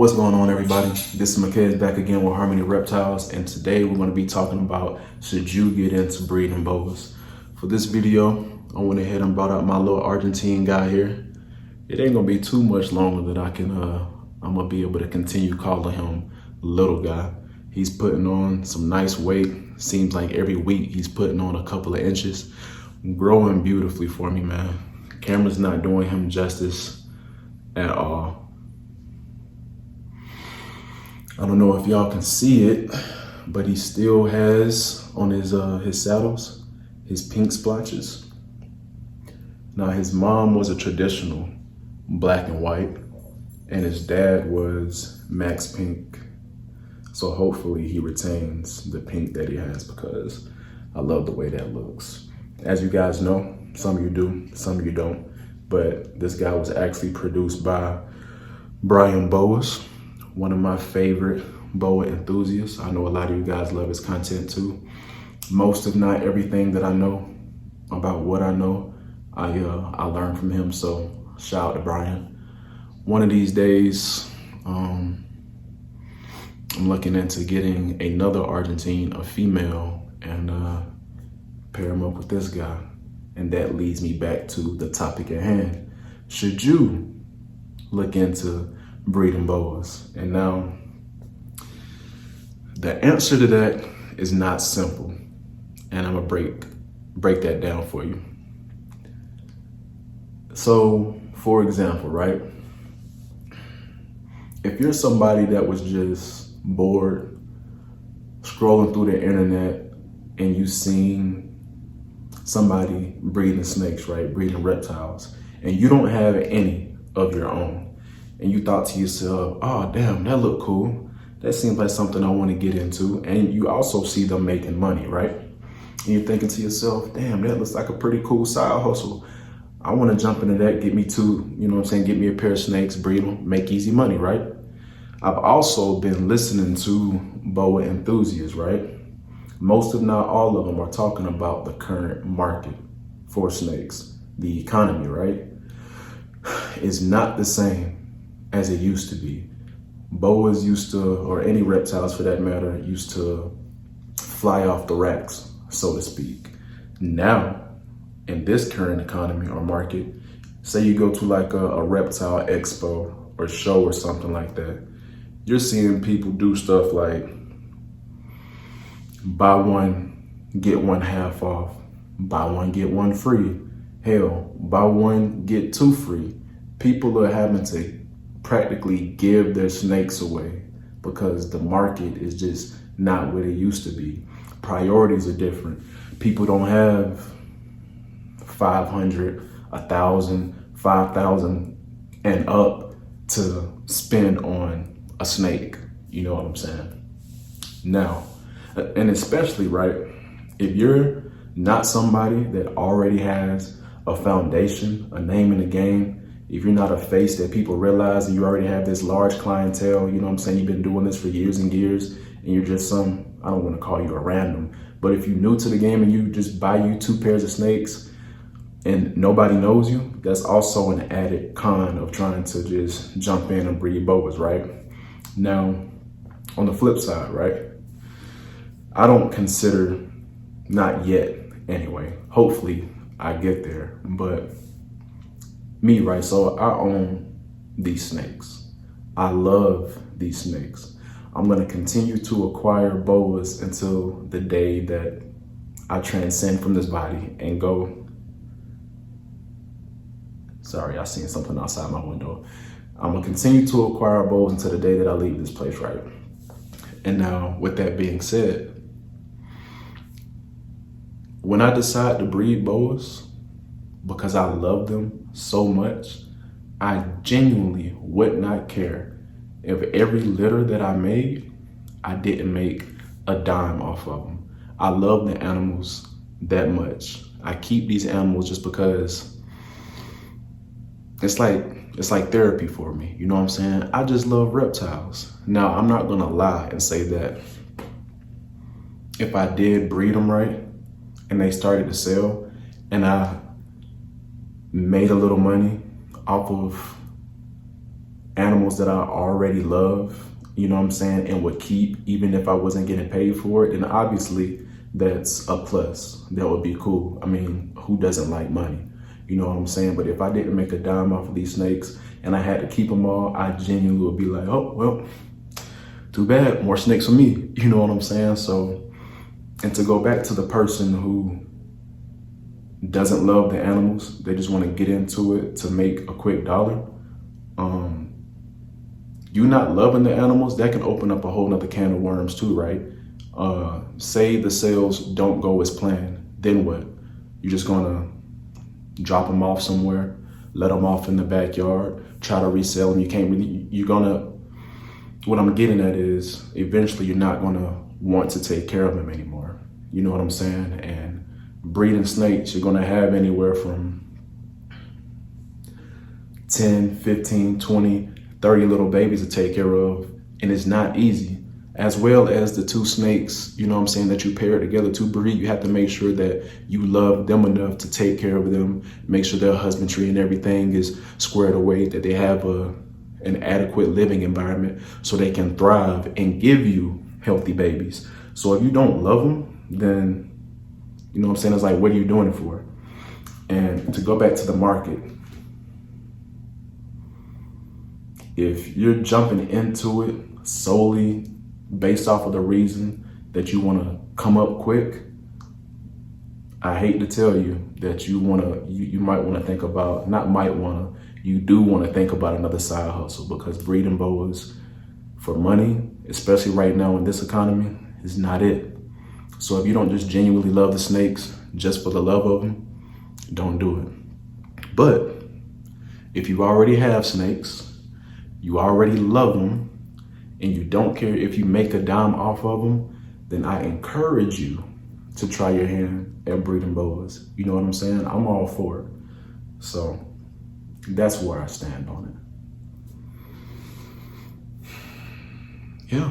What's going on, everybody? This is Makez back again with Harmony Reptiles, and today we're going to be talking about should you get into breeding boas. For this video, I went ahead and brought out my little Argentine guy here. It ain't gonna be too much longer that I'm gonna be able to continue calling him little guy. He's putting on some nice weight. Seems like every week he's putting on a couple of inches. Growing beautifully for me, man. Camera's not doing him justice at all. I don't know if y'all can see it, but he still has on his saddles, his pink splotches. Now his mom was a traditional black and white, and his dad was Max Pink. So hopefully he retains the pink that he has, because I love the way that looks. As you guys know, some of you do, some of you don't, but this guy was actually produced by Boas, one of my favorite boa enthusiasts. I know a lot of you guys love his content too. Most, if not everything that I know about what I know, I learned from him. So shout out to Brian. One of these days, I'm looking into getting another Argentine, a female, and pair him up with this guy. And that leads me back to the topic at hand. Should you look into breeding boas? And now the answer to that is not simple, and I'm gonna break that down for you. So for example, right, if you're somebody that was just bored scrolling through the internet and you seen somebody breeding snakes, right, breeding reptiles, and you don't have any of your own, and you thought to yourself, oh, damn, that look cool. That seems like something I want to get into. And you also see them making money, right? And you're thinking to yourself, damn, that looks like a pretty cool side hustle. I want to jump into that, get me two, you know what I'm saying, get me a pair of snakes, breed them, make easy money, right? I've also been listening to boa enthusiasts, right? Most, if not all of them, are talking about the current market for snakes. The economy, right, is not the same as it used to be. Boas used to, or any reptiles for that matter, used to fly off the racks, so to speak. Now, in this current economy or market, say you go to like a reptile expo or show or something like that, you're seeing people do stuff like buy one, get one half off, buy one, get one free. Hell, buy one, get two free. People are having to practically give their snakes away because the market is just not what it used to be. Priorities are different. People don't have 500, 1,000, 5,000 and up to spend on a snake. You know what I'm saying? Now, and especially, right, if you're not somebody that already has a foundation, a name in the game, if you're not a face that people realize and you already have this large clientele, you know what I'm saying, you've been doing this for years and years, and you're just I don't want to call you a random, but if you're new to the game and you just buy you two pairs of snakes and nobody knows you, that's also an added con of trying to just jump in and breed boas, right? Now, on the flip side, right, I don't consider, not yet anyway, hopefully I get there, but me, right, so I own these snakes. I love these snakes. I'm gonna continue to acquire boas until the day that I transcend from this body and go. Sorry, I seen something outside my window. I'm gonna continue to acquire boas until the day that I leave this place, right? And now, with that being said, when I decide to breed boas, because I love them so much, I genuinely would not care if every litter that I made, I didn't make a dime off of them. I love the animals that much. I keep these animals just because it's like therapy for me. You know what I'm saying? I just love reptiles. Now, I'm not gonna lie and say that if I did breed them right and they started to sell and I made a little money off of animals that I already love, you know what I'm saying, and would keep even if I wasn't getting paid for it, then obviously that's a plus. That would be cool. I mean, who doesn't like money? You know what I'm saying? But if I didn't make a dime off of these snakes and I had to keep them all, I genuinely would be like, oh, well, too bad, more snakes for me. You know what I'm saying? So, and to go back to the person who doesn't love the animals, they just want to get into it to make a quick dollar. You not loving the animals, that can open up a whole nother can of worms too, right? Say the sales don't go as planned, then what? You're just gonna drop them off somewhere, let them off in the backyard, try to resell them. You can't really, what I'm getting at is eventually you're not gonna want to take care of them anymore. You know what I'm saying? And breeding snakes, you're gonna have anywhere from 10, 15, 20, 30 little babies to take care of. And it's not easy. As well as the two snakes, you know what I'm saying, that you pair together to breed, you have to make sure that you love them enough to take care of them, make sure their husbandry and everything is squared away, that they have an adequate living environment so they can thrive and give you healthy babies. So if you don't love them, then, you know what I'm saying, it's like, what are you doing it for? And to go back to the market, if you're jumping into it solely based off of the reason that you want to come up quick, I hate to tell you that you might want to think about, you do want to think about another side hustle, because breeding boas for money, especially right now in this economy, is not it. So if you don't just genuinely love the snakes just for the love of them, don't do it. But if you already have snakes, you already love them, and you don't care if you make a dime off of them, then I encourage you to try your hand at breeding boas. You know what I'm saying? I'm all for it. So that's where I stand on it. Yeah.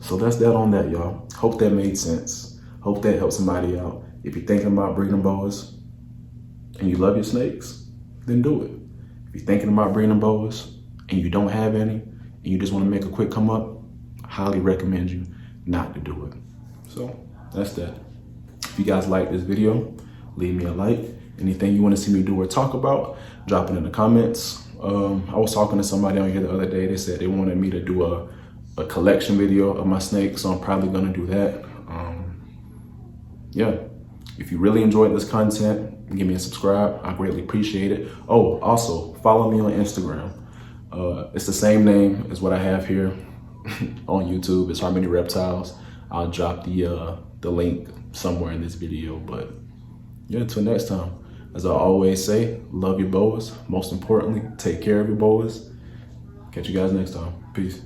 So that's that on that, y'all. Hope that made sense. Hope that helped somebody out. If you're thinking about breeding boas and you love your snakes, then do it. If you're thinking about breeding boas and you don't have any, and you just want to make a quick come up, I highly recommend you not to do it. So that's that. If you guys like this video, leave me a like. Anything you want to see me do or talk about, drop it in the comments. I was talking to somebody on here the other day. They said they wanted me to do a collection video of my snakes, so I'm probably gonna do that. Yeah, if you really enjoyed this content, give me a subscribe. I greatly appreciate it. Oh, also follow me on Instagram. It's the same name as what I have here on YouTube. It's Harmony Reptiles. I'll drop the link somewhere in this video. But yeah, until next time, as I always say, love your boas. Most importantly, take care of your boas. Catch you guys next time. Peace.